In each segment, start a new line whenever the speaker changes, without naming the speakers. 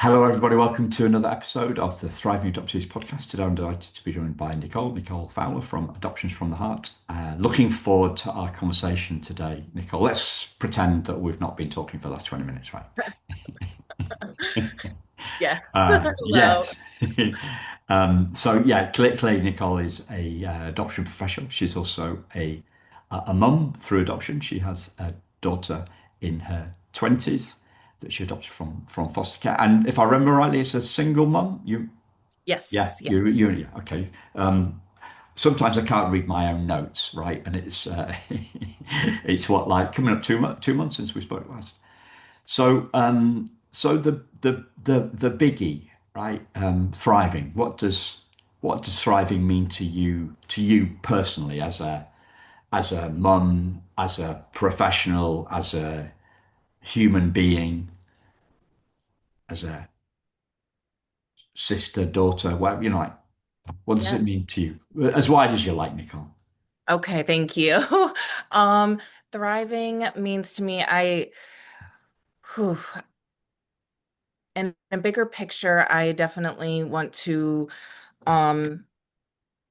Hello, everybody. Welcome to another episode of the Thriving Adoptees podcast. Today, I'm delighted to be joined by Nicole Fowler from Adoptions from the Heart. Looking forward to our conversation today, Nicole. Let's pretend that we've not been talking for the last 20 minutes, right?
Yes. Hello.
Yes. Clearly Nicole is a adoption professional. She's also a mum through adoption. She has a daughter in her 20s that she adopted from foster care. And if I remember rightly, it's a single mum. Yeah,
Yes. Yeah.
yeah, okay. Sometimes I can't read my own notes, right? And it's it's what like coming up 2 months since we spoke last. So the biggie, right? Thriving. What does thriving mean to you personally as a mum, as a professional, as a human being, as a sister, daughter, whatever, like what does it
Yes.
mean to you? As wide as you like, Nicole.
Okay, thank you. Um, Thriving means to me, whew, in a bigger picture, I definitely want to um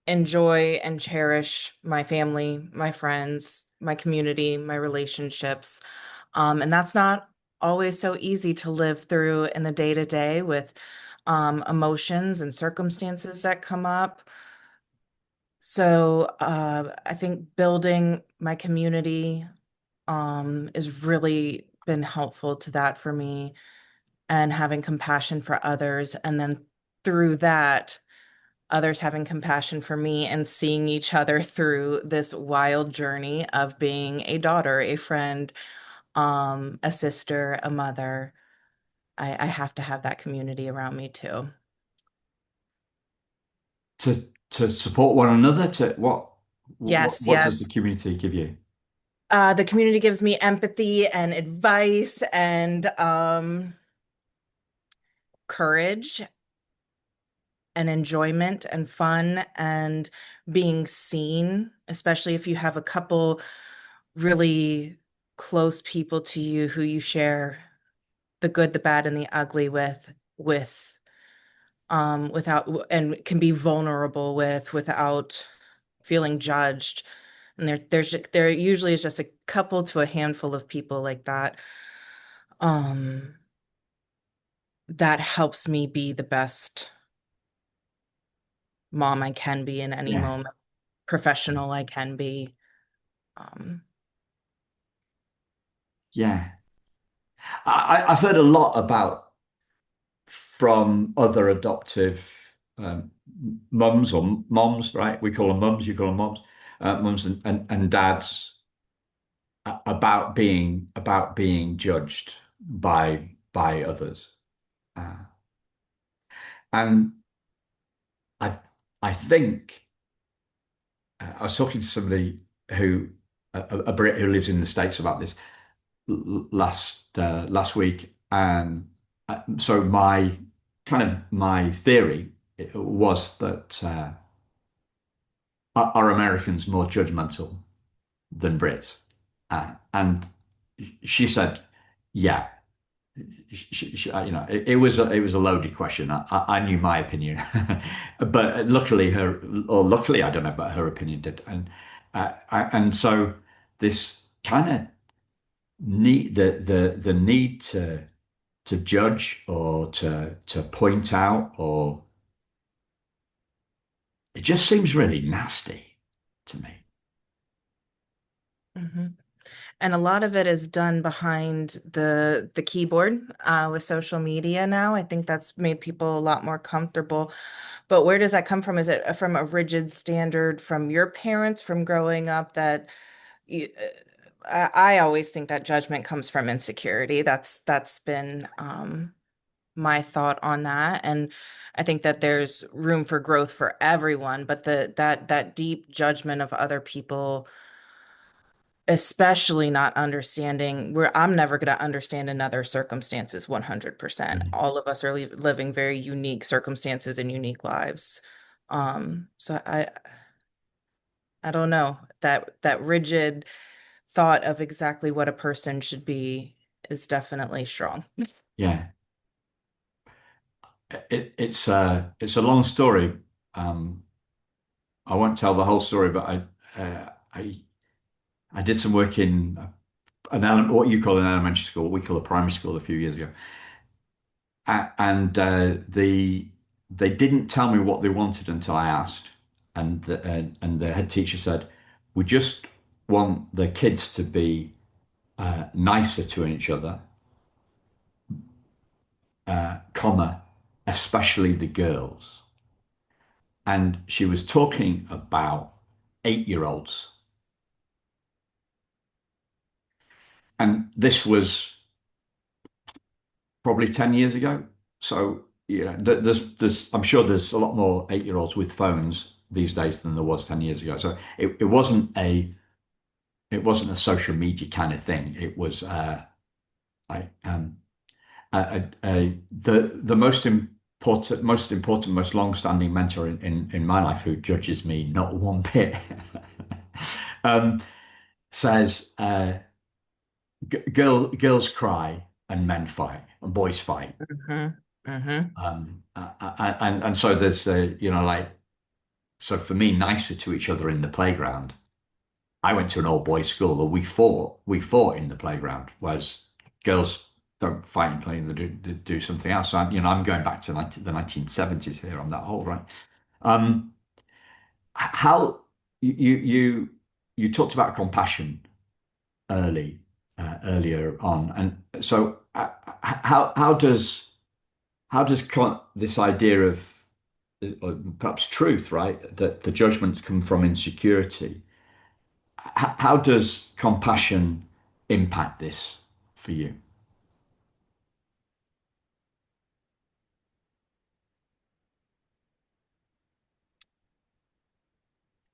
enjoy and cherish my family, my friends, my community, my relationships. And that's not always so easy to live through in the day to day with emotions and circumstances that come up. So I think building my community is really been helpful to that for me and having compassion for others. And then through that, others having compassion for me and seeing each other through this wild journey of being a daughter, a friend, a sister, a mother. I have to have that community around me too.
To support one another, to
Yes,
what does the
yes.
community give you?
The community gives me empathy and advice and courage and enjoyment and fun and being seen, especially if you have a couple really close people to you who you share the good, the bad, and the ugly with without and can be vulnerable with without feeling judged. And there usually is just a couple to a handful of people like that. Um, that helps me be the best mom I can be in any
Yeah.
moment, professional I can be. Um,
Yeah. I've heard a lot about from other adoptive um, mums or moms, right? We call them mums, you call them moms, mums and dads about being judged by others. Uh, and I I think I was talking to somebody who a Brit who lives in the States about this last week, and so my theory was that are Americans more judgmental than Brits? And she said, yeah. It was a loaded question. I knew my opinion, but luckily, I don't know, but her opinion did, and so this kind of need the need to judge or to point out, or it just seems really nasty to me.
mhm. And a lot of it is done behind the keyboard with social media now. I think that's made people a lot more comfortable. But where does that come from? Is it from a rigid standard from your parents from growing up that you, I always think that judgment comes from insecurity. That's been my thought on that. And I think that there's room for growth for everyone, but that deep judgment of other people, especially not understanding where I'm never going to understand another circumstances 100%.
Mhm.
All of us are living very unique circumstances and unique lives. So I don't know that rigid thought of exactly what a person should be is definitely strong.
Yeah. it's a long story. Um, I won't tell the whole story, but I did some work in what you call an elementary school, what we call a primary school a few years ago, and they didn't tell me what they wanted until I asked, and the head teacher said, "We just want the kids to be nicer to each other, comma, especially the girls." And she was talking about 8-year-olds, and this was probably 10 years ago. So, yeah, I'm sure there's a lot more 8-year-olds with phones these days than there was 10 years ago. So it wasn't a social media kind of thing. It was like the most important, most long-standing mentor in my life, who judges me not one bit, um, says girls cry and men fight and boys fight.
Hmm. Hmm.
And so there's like, so for me, nicer to each other in the playground. I went to an all boys school, and we fought in the playground, whereas girls don't fight in playing, they do something else. So I'm going back to the 1970s here on that whole, right? Um, how you talked about compassion earlier on, and so how does this idea of or perhaps truth, right, that the judgments come from insecurity? How does compassion impact this for you?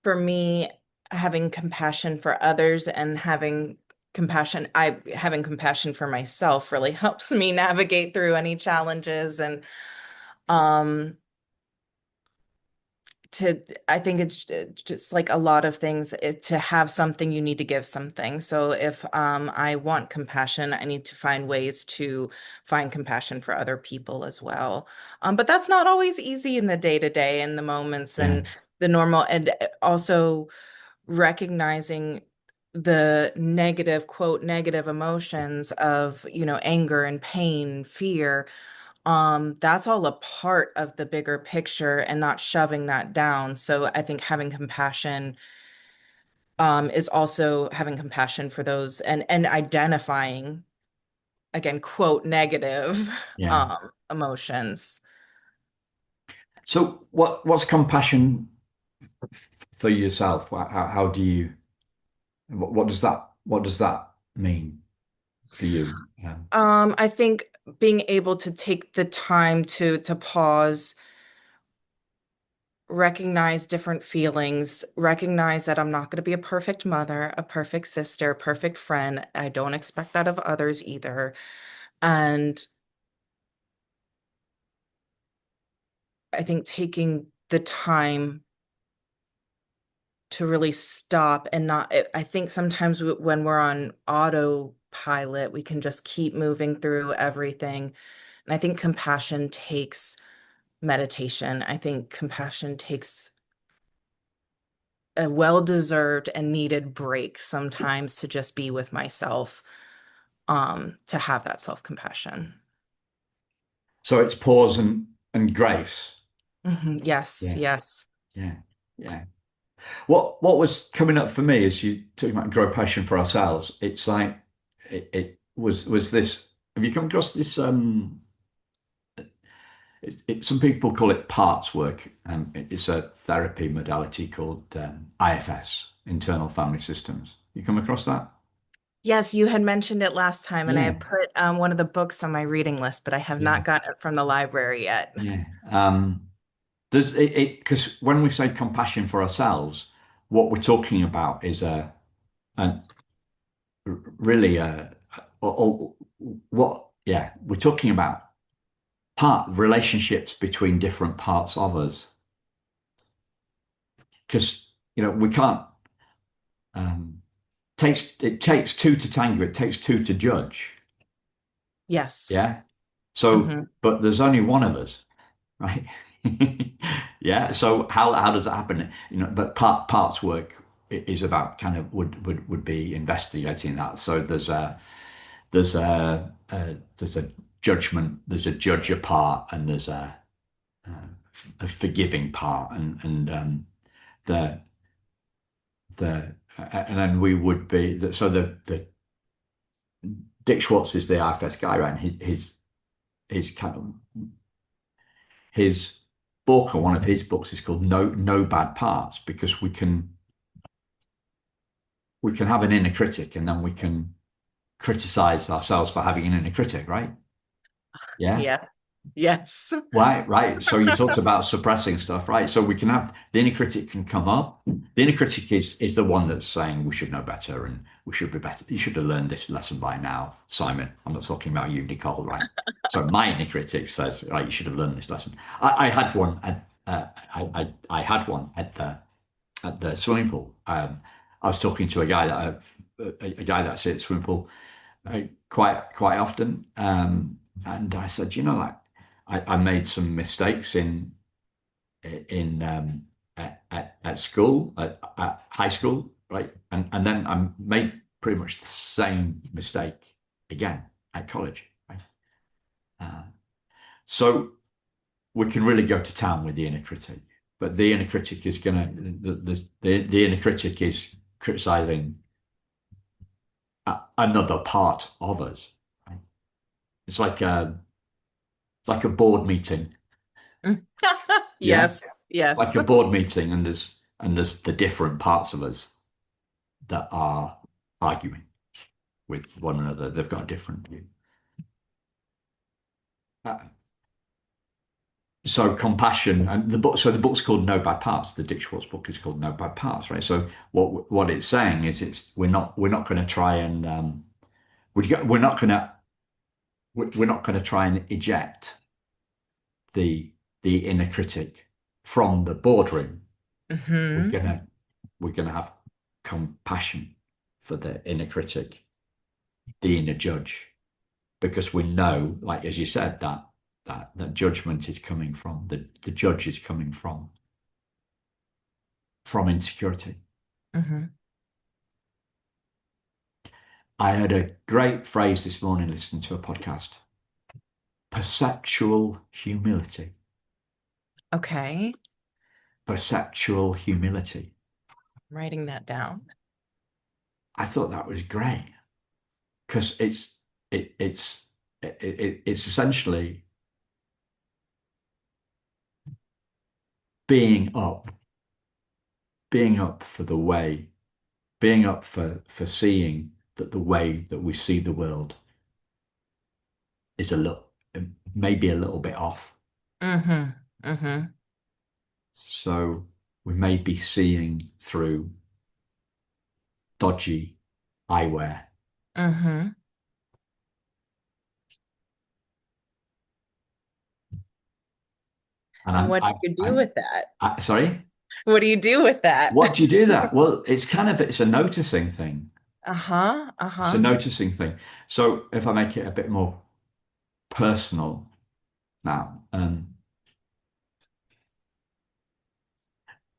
For me, having compassion for others and having compassion for myself really helps me navigate through any challenges. And um to I think it's just like a lot of things, to have something you need to give something. So if I want compassion, I need to find ways to find compassion for other people as well. But that's not always easy in the day to day, in the moments
Yeah,
and the normal, and also recognizing the negative, quote, negative emotions of, anger and pain, fear. That's all a part of the bigger picture and not shoving that down. So I think having compassion, is also having compassion for those, and identifying, again, quote, negative
yeah.
emotions.
So what's compassion for yourself? How do you what does that mean for you?
I think being able to take the time to pause, recognize different feelings, recognize that I'm not going to be a perfect mother, a perfect sister, a perfect friend. I don't expect that of others either. And I think taking the time to really stop and not, I think sometimes when we're on autopilot, we can just keep moving through everything. And I think compassion takes meditation. I think compassion takes a well-deserved and needed break sometimes to just be with myself, to have that self-compassion.
So it's pause and grace.
Mhm. Yes,
Yeah,
yes.
yeah, yeah. What was coming up for me as you talking about grow passion for ourselves? It's like it was this. Have you come across this? Some people call it parts work. It's a therapy modality called IFS, internal family systems. You come across that?
Yes, you had mentioned it last time, and I
Yeah,
had put one of the books on my reading list, but I have
yeah,
not gotten it from the library yet.
yeah. Does it because when we say compassion for ourselves, what we're talking about is a really what, yeah, we're talking about part relationships between different parts of us, because we can't, um it takes two to tango, it takes two to judge.
Yes.
Yeah. So
Hmm.
but there's only one of us. right? Yeah. So how does that happen? You know, but parts work is about kind of would be investigating that. So there's a judgment, there's a judger part, and there's a forgiving part, and the and then we would be so the Dick Schwartz is the IFS guy, right? And his kind of his book, or one of his books, is called No Bad Parts, because we can have an inner critic, and then we can criticize ourselves for having an inner critic, right? Yeah.
Yes. Yes.
Right, right. So you talked about suppressing stuff, right? So we can have the inner critic can come up. The inner critic is the one that's saying we should know better and we should be better. You should have learned this lesson by now, Simon. I'm not talking about you, Nicole, right? So my inner critic says, right, you should have learned this lesson. I had one at I had one at the swimming pool. I was talking to a guy a guy that's at swimming pool quite often, and I said, you know, like I made some mistakes in at school at high school, right, and then I made pretty much the same mistake again at college, right? Uh, so we can really go to town with the inner critic, but the inner critic is gonna the inner critic is criticizing another part of us, right? It's like a board meeting. Yeah,
Yes.
like
Yes.
a board meeting, and there's the different parts of us that are arguing with one another. They've got a different view. Uh, so compassion, and the book. So the book's called No Bad Parts. The Dick Schwartz book is called No Bad Parts, right? So what it's saying is we're not going to try and we're not going to we're not going to try and eject the the inner critic from the boardroom. We're
Hmm.
gonna we're gonna have compassion for the inner critic, the inner judge, because we know, like as you said, that judgment is coming from the judge is coming from insecurity.
Hmm.
I heard a great phrase this morning listening to a podcast: perceptual humility.
Okay.
Perceptual humility.
I'm writing that down.
I thought that was great because it's it's essentially being up, being up for the way, being up for seeing that the way that we see the world is a little, maybe a little bit off.
Hmm. Hmm.
So we may be seeing through dodgy eyewear.
Hmm.
And
And what do you do with that?
sorry,
What do you do with that?
what do you do that? Well, it's a noticing thing.
Uh-huh.
It's a
Uh-huh.
noticing thing. So if I make it a bit more personal now,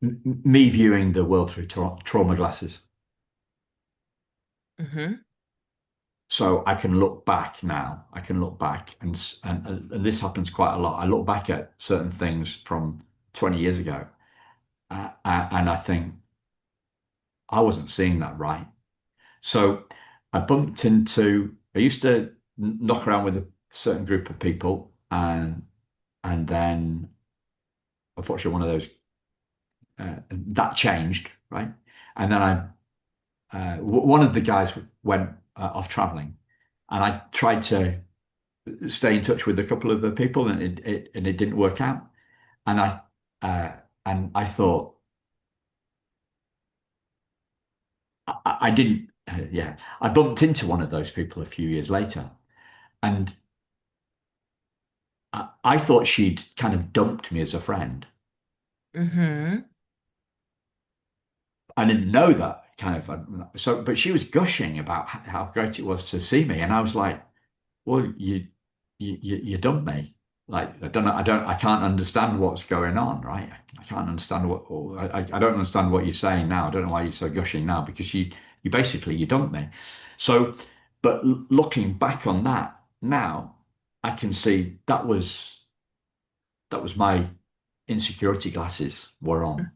me viewing the world through trauma glasses.
Hmm.
So I can look back now. I can look back, and this happens quite a lot. I look back at certain things from 20 years ago, and I think I wasn't seeing that right. So I bumped into. I used to knock around with a certain group of people, and then unfortunately one of those that changed, right? And then one of the guys went off traveling, and I tried to stay in touch with a couple of the people, and it didn't work out. And uh, I thought I didn't. Yeah, I bumped into one of those people a few years later, and I thought she'd kind of dumped me as a friend.
Hmm.
I didn't know that kind of so, but she was gushing about how great it was to see me, and I was like, "Well, you dumped me." Like, I can't understand what's going on, right? I can't understand what, or I don't understand what you're saying now. I don't know why you're so gushing now because you basically, you dumped me. So, but looking back on that now, I can see that was my insecurity glasses were on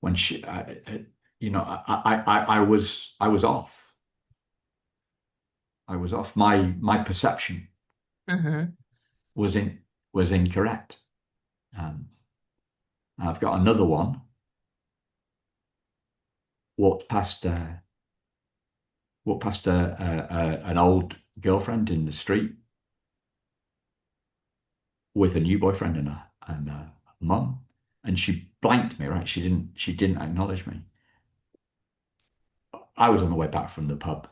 when you know, I was off. I was off. My perception
Hmm.
was was incorrect. Um, I've got another one. Walked past an old girlfriend in the street with a new boyfriend and a mum, and she blanked me. Right, she didn't acknowledge me. I was on the way back from the pub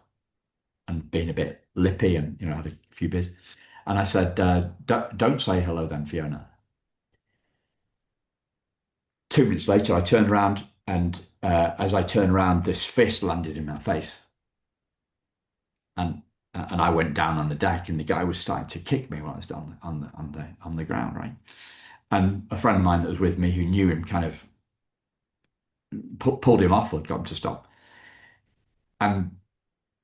and being a bit lippy and had a few beers, and I said, don't say hello then, Fiona." 2 minutes later, I turned around and as I turned around, this fist landed in my face. And I went down on the deck, and the guy was starting to kick me while I was down on the ground, right? And a friend of mine that was with me who knew him kind of pulled him off or got him to stop. And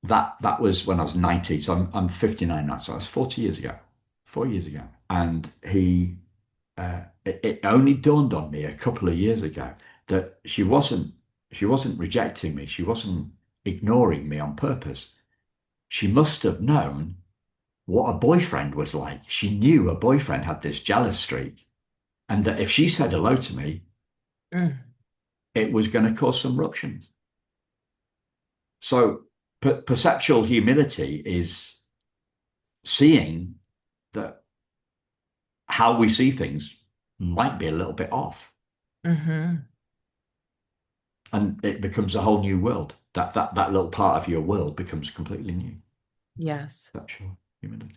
that was when I was 90, so I'm 59 now, so that's 40 years ago, 4 years ago. And it only dawned on me a couple of years ago that she wasn't rejecting me, she wasn't ignoring me on purpose. She must have known what a boyfriend was like. She knew a boyfriend had this jealous streak, and that if she said hello to me,
Mm.
it was going to cause some ruptions. So perceptual humility is seeing that how we see things might be a little bit off,
Hmm.
and it becomes a whole new world. That little part of your world becomes completely new.
Yes.
Perceptual humility.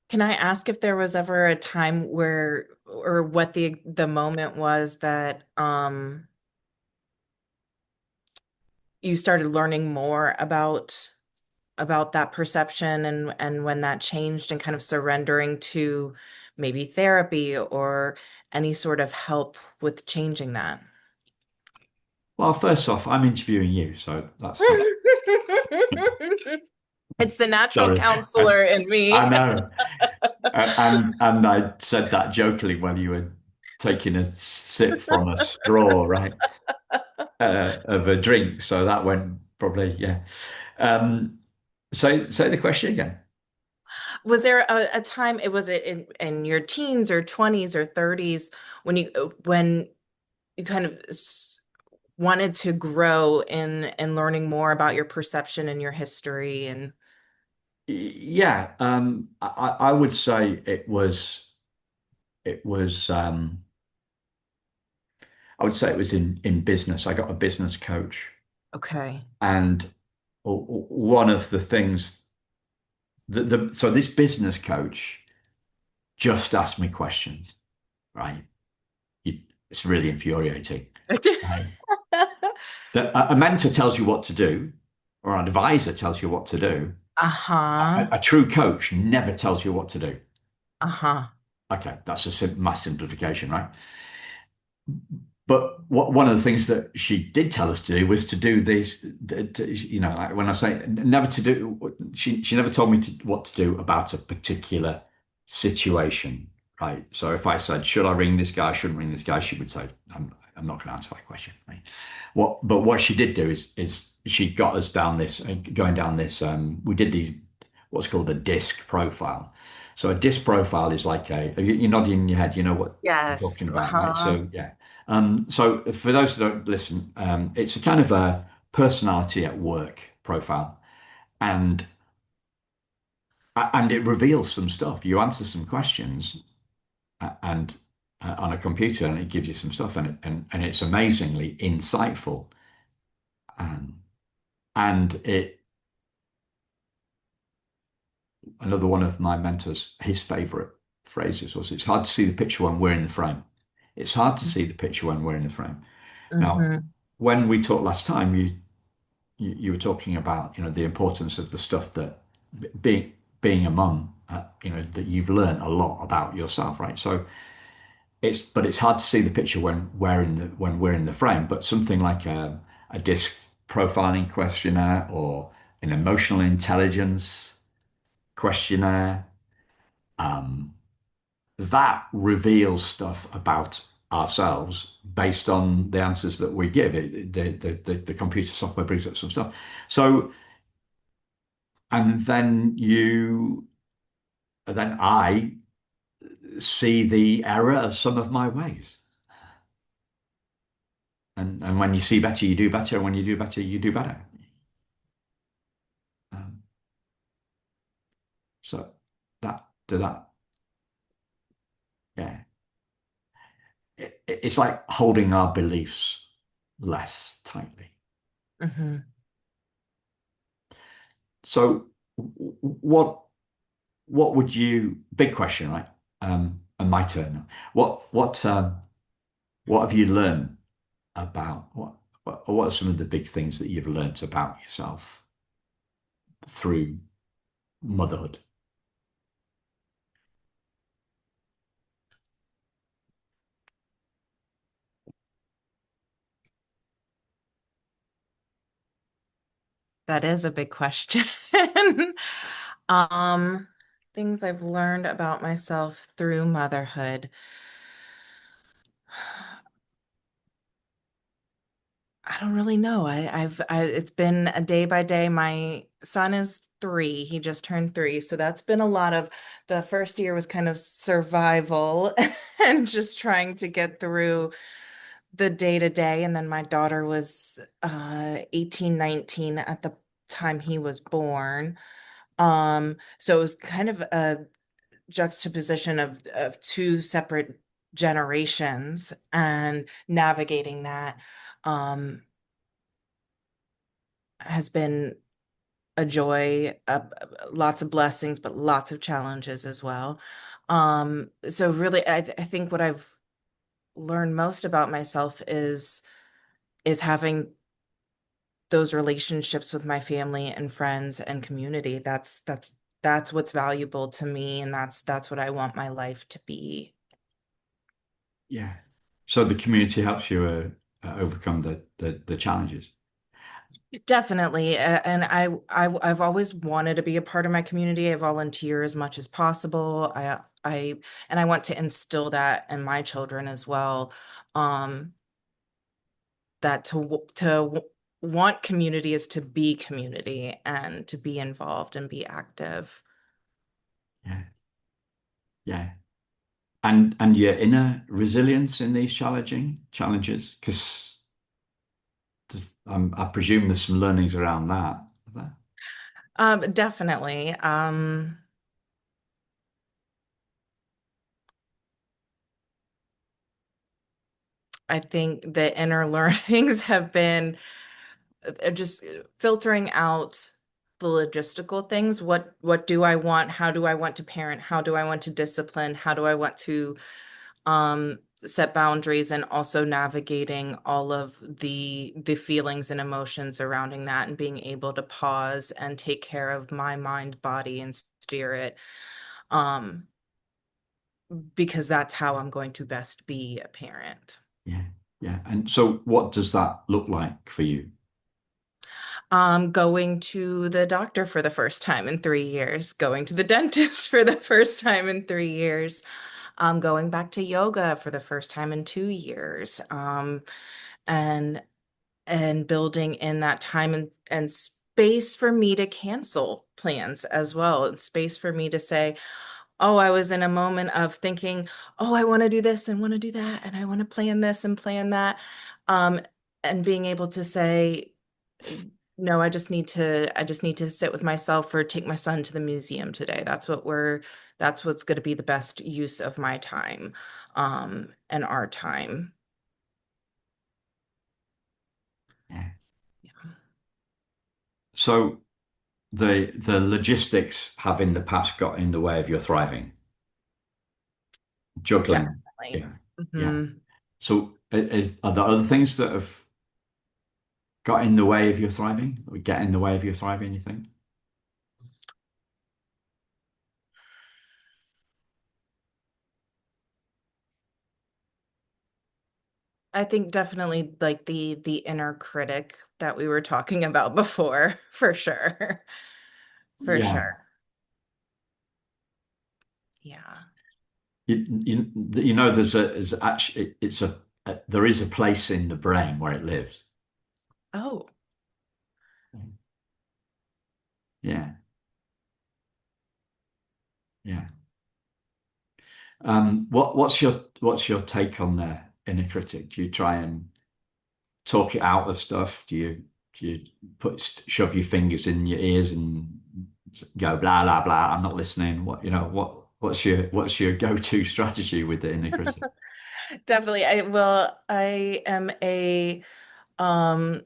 Can I ask if there was ever a time where, or what the moment was that you started learning more about that perception, and when that changed, and kind of surrendering to maybe therapy or any sort of help with changing that?
Well, first off, I'm interviewing you, so that's not.
It's the natural
Sorry, I,
counselor in
I
me.
know. And I said that jokingly when you were taking a sip from a straw, right, of a drink. So that went probably, yeah. Um, say the question again.
Was there a time, it was it in your teens or 20s or 30s, when you kind of wanted to grow in learning more about your perception and your history and
Yeah, I would say it was I would say it was in business. I got a business coach,
okay.
and one of the things so this business coach just asked me questions, right? It's really infuriating. Right? A mentor tells you what to do, or an advisor tells you what to do.
Uh-huh.
A true coach never tells you what to do.
Uh-huh.
Okay, that's a mass simplification, right? But one of the things that she did tell us to do was to do this. Like when I say never to do, she never told me what to do about a particular situation, right? So if I said, "Should I ring this guy? Shouldn't ring this guy?" She would say, I'm not going to answer that question." Right? What she did do is she got us down this, going down this. We did these what's called a disc profile. So a disc profile is like you're nodding your head. You know what I'm
Yes.
talking about, right?
Uh-huh.
So yeah. So for those who don't listen, it's a kind of a personality at work profile, and and it reveals some stuff. You answer some questions, and on a computer, and it gives you some stuff, and it's amazingly insightful. Um, and it another one of my mentors, his favorite phrases was, "It's hard to see the picture when we're in the frame." It's hard to see the picture when we're in the frame. Now,
Mm-hmm.
when we talked last time, you were talking about the importance of the stuff that being being a mum, that you've learned a lot about yourself, right? So but it's hard to see the picture when we're in the frame. But something like a disc profiling questionnaire or an emotional intelligence questionnaire, um, that reveals stuff about ourselves based on the answers that we give. The computer software brings up some stuff. So, and then I see the error of some of my ways. And when you see better, you do better. And when you do better, you do better. Um, so that, yeah, it's like holding our beliefs less tightly.
Hmm.
So, what would you? Big question, right? And my turn now. What have you learned about what are some of the big things that you've learned about yourself through motherhood?
That is a big question. Um, Things I've learned about myself through motherhood. I don't really know. It's been a day by day. My son is 3. He just turned 3. So that's been a lot of, the first year was kind of survival and just trying to get through the day to day. And then my daughter was 18, 19 at the time he was born. So it was kind of a juxtaposition of two separate generations and navigating that. Um, has been a joy, lots of blessings, but lots of challenges as well. So really, I think what I've learned most about myself is having those relationships with my family and friends and community. That's what's valuable to me, and that's what I want my life to be.
Yeah. So the community helps you overcome the challenges.
Definitely. And I've always wanted to be a part of my community. I volunteer as much as possible. And I want to instill that in my children as well. Um, that want community is to be community and to be involved and be active.
Yeah. Yeah. And your inner resilience in these challenging challenges, because I presume there's some learnings around that. Is there?
Definitely. I think the inner learnings have been just filtering out the logistical things. What do I want? How do I want to parent? How do I want to discipline? How do I want to set boundaries, and also navigating all of the feelings and emotions surrounding that, and being able to pause and take care of my mind, body, and spirit. Um, because that's how I'm going to best be a parent.
Yeah. Yeah. And so what does that look like for you?
Going to the doctor for the first time in 3 years, going to the dentist for the first time in 3 years, going back to yoga for the first time in 2 years, and building in that time and space for me to cancel plans as well, and space for me to say, oh, I was in a moment of thinking, oh, I want to do this and want to do that, and I want to plan this and plan that. Um, and being able to say, no, I just need to sit with myself or take my son to the museum today. That's what's going to be the best use of my time, and our time.
Yeah.
Yeah,
So the logistics have in the past got in the way of your thriving, juggling.
definitely.
Yeah. Yeah.
Hmm.
So are there other things that have got in the way of your thriving or get in the way of your thriving, you think?
I think definitely like the inner critic that we were talking about before, for sure. For
Yeah.
sure. Yeah.
You know, there's actually, there is a place in the brain where it lives.
Oh,
Yeah. Yeah. What's your take on the inner critic? Do you try and talk it out of stuff? Do you shove your fingers in your ears and go blah blah blah? I'm not listening. What's your go-to strategy with the inner critic?
definitely. I am um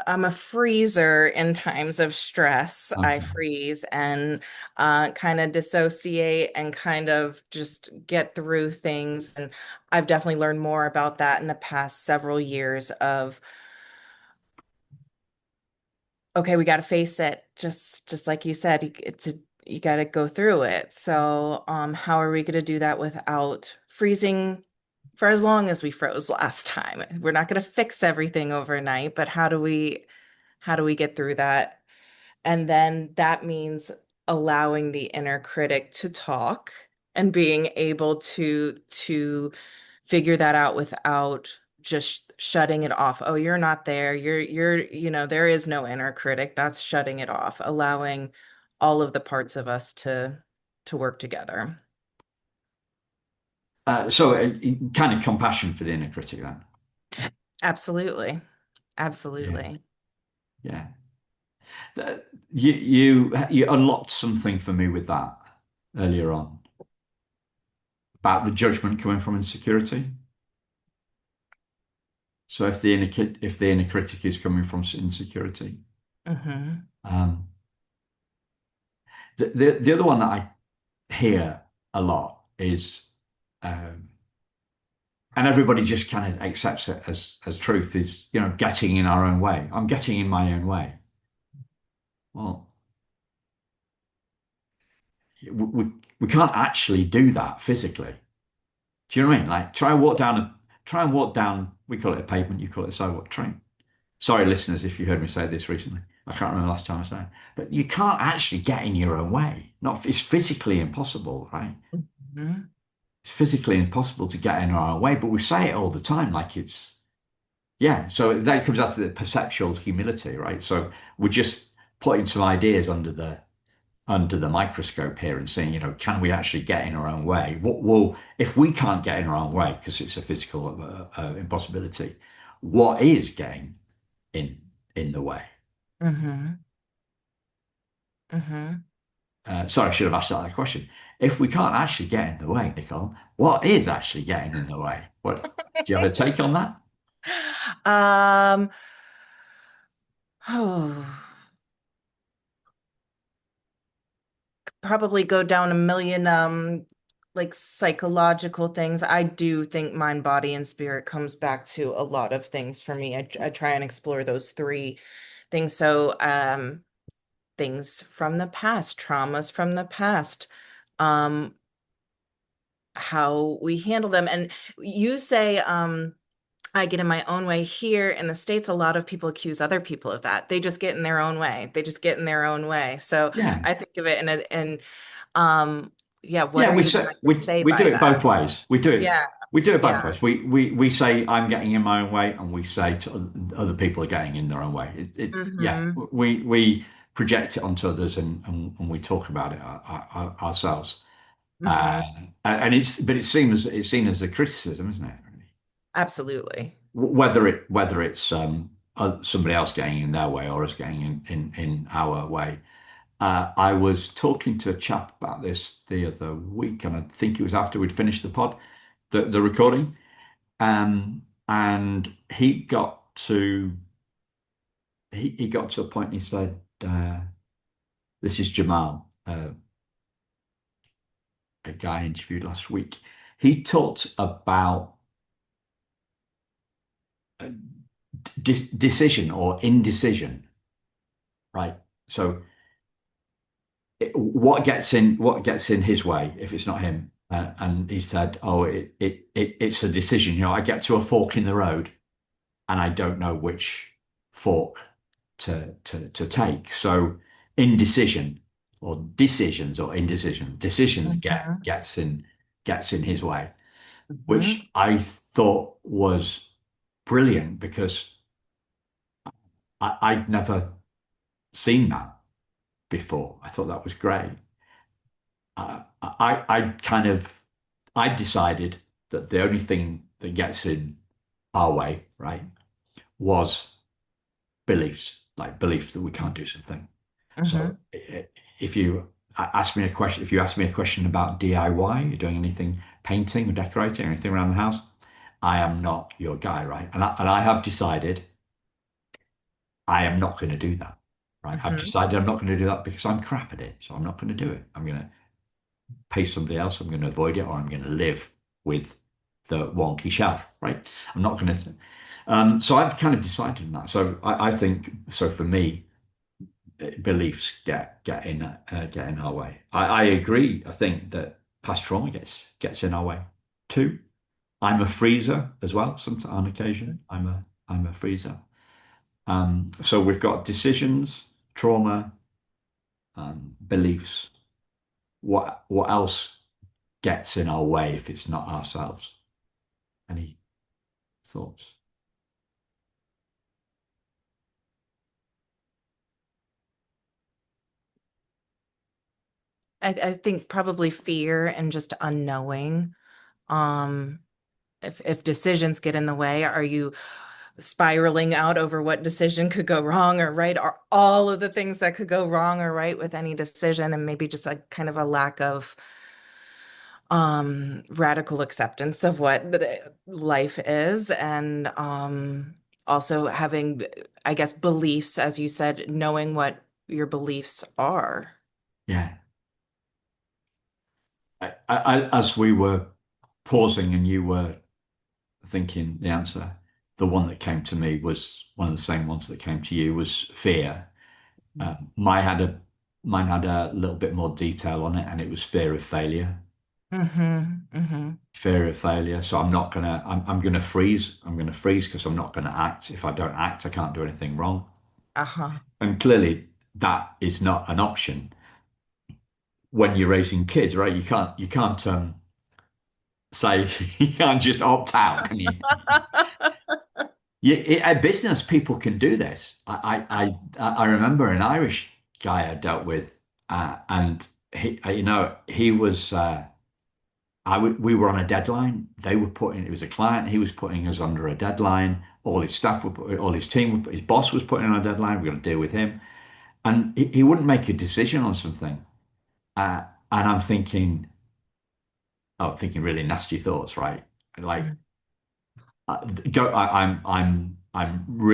I'm a freezer in times of stress. I
Okay.
freeze and kind of dissociate and kind of just get through things. And I've definitely learned more about that in the past several years of, okay, we got to face it. Just like you said, you got to go through it. So, how are we going to do that without freezing for as long as we froze last time? We're not going to fix everything overnight, but how do we get through that? And then that means allowing the inner critic to talk and being able to figure that out without just shutting it off. Oh, you're not there. There is no inner critic. That's shutting it off, allowing all of the parts of us to work together.
So kind of compassion for the inner critic then.
Absolutely.
Yeah.
Absolutely.
Yeah. You unlocked something for me with that earlier on about the judgment coming from insecurity. So if the inner critic is coming from insecurity,
Hmm.
um, the other one that I hear a lot is, um, and everybody just kind of accepts it as truth, is getting in our own way. I'm getting in my own way. Well, we can't actually do that physically. Do you know what I mean? Like try and walk down. We call it a pavement. You call it a sidewalk. Train. Sorry, listeners, if you heard me say this recently. I can't remember the last time I said it. But you can't actually get in your own way. Not, it's physically impossible, right?
Hmm.
It's physically impossible to get in our own way, but we say it all the time like it's, yeah. So that comes out to the perceptual humility, right? So we're just putting some ideas under the microscope here and seeing, can we actually get in our own way? If we can't get in our own way because it's a physical impossibility, what is getting in in the way?
Hmm. Hmm.
Sorry, I should have asked that question. If we can't actually get in the way, Nicole, what is actually getting in the way? What do you have a take on that?
Um, oh, probably go down a million like psychological things. I do think mind, body, and spirit comes back to a lot of things for me. I try and explore those three things. So, things from the past, traumas from the past, um, how we handle them. And you say, I get in my own way. Here in the States, a lot of people accuse other people of that. They just get in their own way. They just get in their own way. So
Yeah.
I think of it in um yeah, what
Yeah,
are
we
you
say
trying to say
we do
by
it
that?
both ways. We do it
Yeah.
both ways. We say I'm getting in my own way, and we say to other people are getting in their own way. Yeah,
Mm-hmm.
we project it onto others, and we talk about it ourselves. Uh,
Mm-hmm.
and it's seen as a criticism, isn't it? Really?
Absolutely.
Whether it's somebody else getting in their way or us getting in our way. I was talking to a chap about this the other week, and I think it was after we'd finished the recording. And he got to a point and he said, "This is Jamal, a guy I interviewed last week. He talked about uh, decision or indecision, right? So what gets in his way if it's not him? And he said, "Oh, it's a decision. I get to a fork in the road, and I don't know which fork to take. So indecision, or decisions, or indecision, decisions
Mhm.
gets in his way,
Mhm.
which I thought was brilliant because I'd never seen that before. I thought that was great. I decided that the only thing that gets in our way, right, was beliefs, like belief that we can't do something. So
Mhm.
if you ask me a question, if you ask me a question about DIY, you're doing anything painting or decorating, anything around the house, I am not your guy, right? And I have decided I am not going to do that, right? I've
Mhm.
decided I'm not going to do that because I'm crap at it. So I'm not going to do it. I'm going to pay somebody else. I'm going to avoid it, or I'm going to live with the wonky shelf, right? I'm not going to. So I've kind of decided on that. So I think so for me, beliefs get in our way. I agree. I think that past trauma gets in our way too. I'm a freezer as well. Sometimes on occasion, I'm a freezer. So we've got decisions, trauma, beliefs. What else gets in our way if it's not ourselves? Any thoughts?
I think probably fear and just unknowing. Um, if decisions get in the way, are you spiraling out over what decision could go wrong or right, or all of the things that could go wrong or right with any decision, and maybe just a kind of a lack of radical acceptance of what life is, and also having, I guess, beliefs, as you said, knowing what your beliefs are.
Yeah. As we were pausing and you were thinking the answer, the one that came to me was one of the same ones that came to you was fear. Mine had a little bit more detail on it, and it was fear of failure.
Mm-hmm. Mm-hmm.
Fear of failure. So I'm gonna freeze. I'm gonna freeze because I'm not gonna act. If I don't act, I can't do anything wrong.
Uh-huh.
And clearly that is not an option when you're raising kids, right? You can't say you can't just opt out, can you? At business, people can do this. I remember an Irish guy I dealt with, and he was. We were on a deadline. They were putting. It was a client. He was putting us under a deadline. All his staff all his team, his boss was putting on a deadline. We are going to deal with him, and he wouldn't make a decision on something. And I'm thinking, oh, thinking really nasty thoughts, right? Like, go. I'm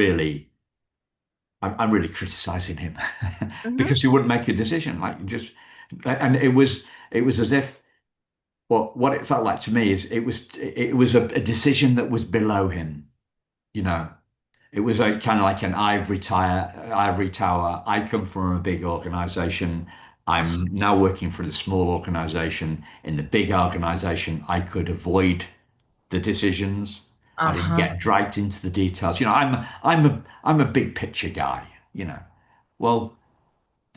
really criticizing him
Mm-hmm.
because he wouldn't make a decision. Like just, and it was as if what it felt like to me is it was a decision that was below him. You know, it was a kind of like an ivory tower. I come from a big organization. I'm now working for the small organization. In the big organization, I could avoid the decisions. I didn't
Uh-huh.
get dragged into the details. I'm a big picture guy. You know, well,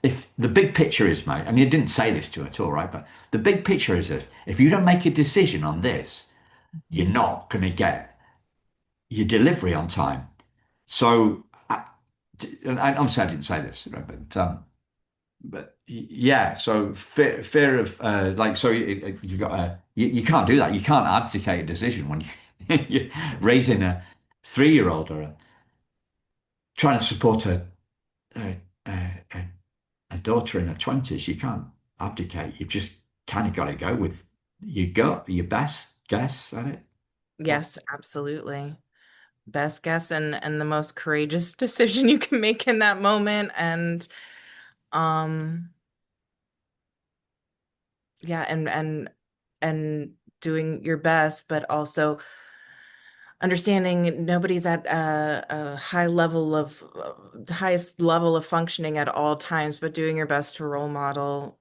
if the big picture is, mate, and you didn't say this to her at all, right? But the big picture is if you don't make a decision on this, you're
Mhm.
not going to get your delivery on time. So, and obviously I didn't say this, right? But yeah, so fear of like so you got you can't do that. You can't abdicate a decision when you're raising a 3-year-old or trying to support a, a, a daughter in her 20s. You can't abdicate. You've just kind of got to go with your best guess at it. What?
Yes, absolutely. Best guess and the most courageous decision you can make in that moment. And um yeah, and doing your best, but also understanding nobody's at a high level of the highest level of functioning at all times, but doing your best to role model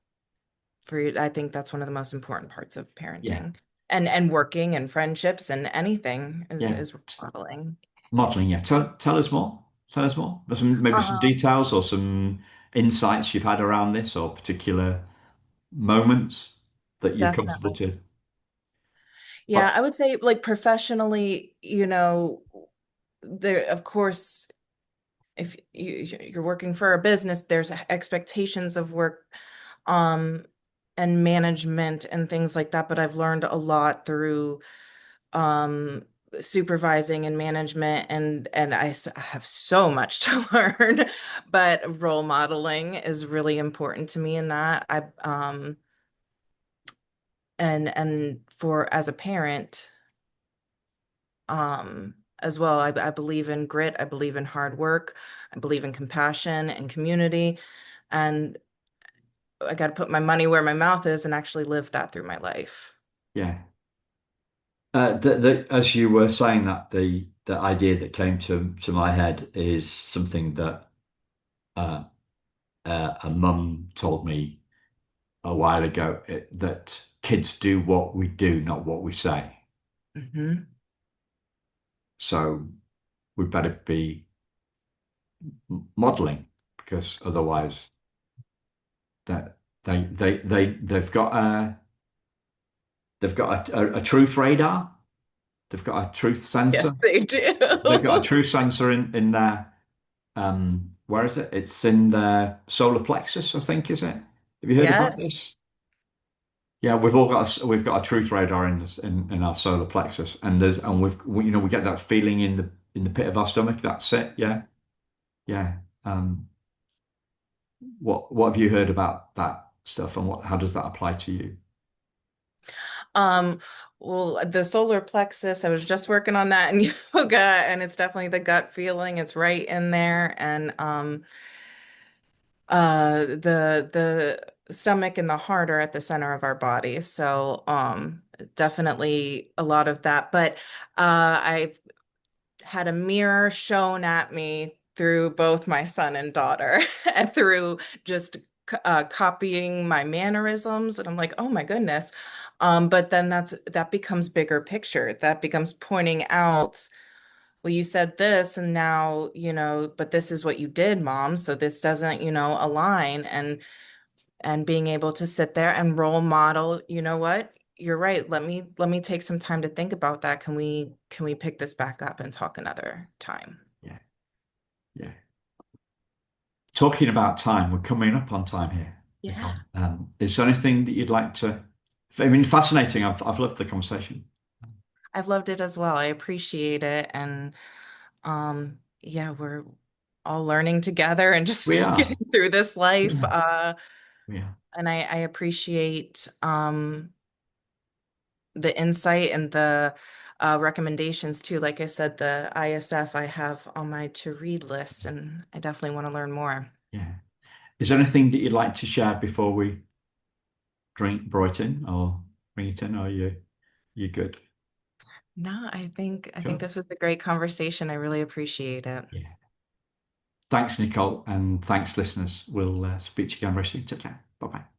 for you. I think that's one of the most important parts of
Yeah,
parenting and working and friendships and anything
yeah.
is modeling.
Modeling, yeah. Tell us more. Tell us more. Maybe some
Um,
details or some insights you've had around this or particular moments that you're comfortable
Definitely.
to.
Yeah,
But
I would say like professionally, there, of course, if you're working for a business, there's expectations of work, um, and management and things like that. But I've learned a lot through, um, supervising and management, and I have so much to learn. But role modeling is really important to me in that and for as a parent, as well. I believe in grit. I believe in hard work. I believe in compassion and community. And I got to put my money where my mouth is and actually live that through my life.
yeah, as you were saying that, the idea that came to my head is something that uh, a mum told me a while ago, that kids do what we do, not what we say.
Hmm.
So we better be modeling because otherwise that they've got a truth radar, they've got a truth sensor,
Yes, they
they've got a
do.
truth sensor in their where is it? It's in their solar plexus, I think, is it? Have you heard about
Yes.
this? Yeah, we've got a truth radar in our solar plexus, and we get that feeling in the pit of our stomach. That's it. Yeah, yeah. Um, what have you heard about that stuff, and how does that apply to you?
Um, well, the solar plexus, I was just working on that in yoga, and it's definitely the gut feeling. It's right in there. And the stomach and the heart are at the center of our body. So definitely a lot of that. But I've had a mirror shown at me through both my son and daughter and through just copying my mannerisms. And I'm like, oh my goodness. But then that becomes bigger picture. That becomes pointing out, well, you said this and now, but this is what you did, mom. So this doesn't, align. And being able to sit there and role model, you know what? You're right. Let me take some time to think about that. Can we pick this back up and talk another time?
Yeah, yeah. Talking about time, we're coming up on time here,
Yeah.
Nicole. Is there anything that you'd like to? I mean, fascinating. I've loved the conversation.
I've loved it as well. I appreciate it. And yeah, we're all learning together and just
We are.
getting through this life.
Yeah, we are.
And I appreciate the insight and the recommendations too. Like I said, the ISF I have on my to read list, and I definitely want to learn more.
Yeah. Is there anything that you'd like to share before we drink Brighton or bring it in? Or you good?
No, I think
Cool.
this was a great conversation. I really appreciate it.
Yeah. Thanks, Nicole, and thanks, listeners. We'll speak to you again very soon. Take care. Bye bye.